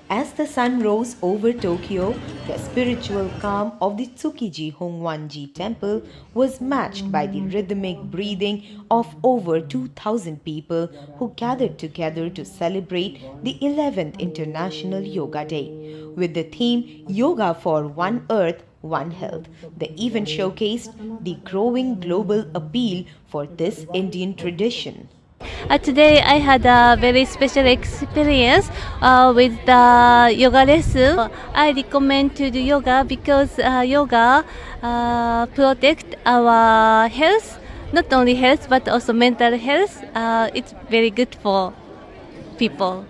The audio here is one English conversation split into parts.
As the sun rose over Tokyo, the spiritual calm of the Tsukiji Hongan-ji Temple was matched by the rhythmic breathing of over 2,000 people who gathered together to celebrate the 11th International Yoga Day. With the theme Yoga for One Earth, One Health, the event showcased the growing global appeal for this Indian tradition. Today I had a very special experience with the yoga lesson. I recommend to do yoga because yoga protect our health, not only health but also mental health. It's very good for people.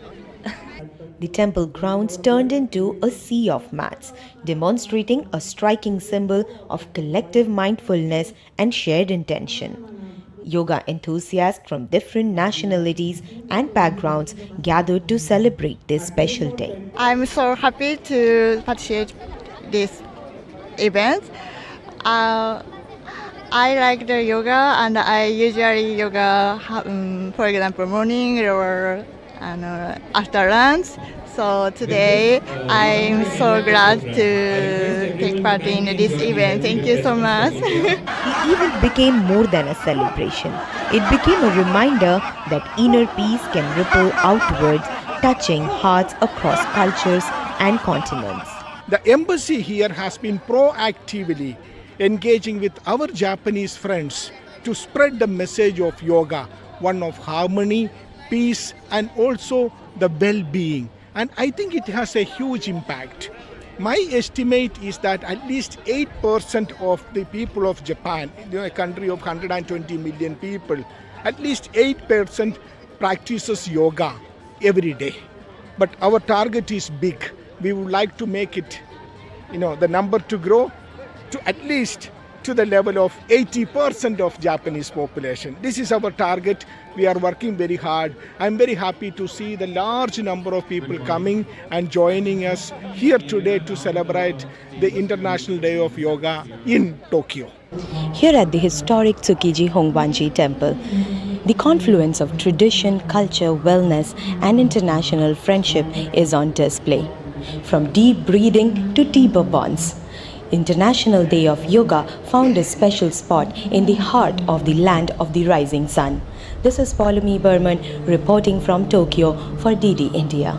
The temple grounds turned into a sea of mats, demonstrating a striking symbol of collective mindfulness and shared intention. Yoga enthusiasts from different nationalities and backgrounds gathered to celebrate this special day. I'm so happy to participate this event. I like the yoga, and I usually yoga, for example, morning or after lunch. So today I'm so glad to take part in this event. Thank you so much. The event became more than a celebration. It became a reminder that inner peace can ripple outwards, touching hearts across cultures and continents. The embassy here has been proactively engaging with our Japanese friends to spread the message of yoga, one of harmony, peace, and also the well-being. And I think it has a huge impact. My estimate is that at least 8% of the people of Japan, a country of 120 million people, at least 8% practices yoga every day. But our target is big. We would like to make it, the number to grow to at least to the level of 80% of Japanese population. This is our target. We are working very hard. I'm very happy to see the large number of people coming and joining us here today to celebrate the International Day of Yoga in Tokyo. Here at the historic Tsukiji Hongan-ji Temple, the confluence of tradition, culture, wellness, and international friendship is on display. From deep breathing to deeper bonds, International Day of Yoga found a special spot in the heart of the land of the rising sun. This is Paulami Burman reporting from Tokyo for DD India.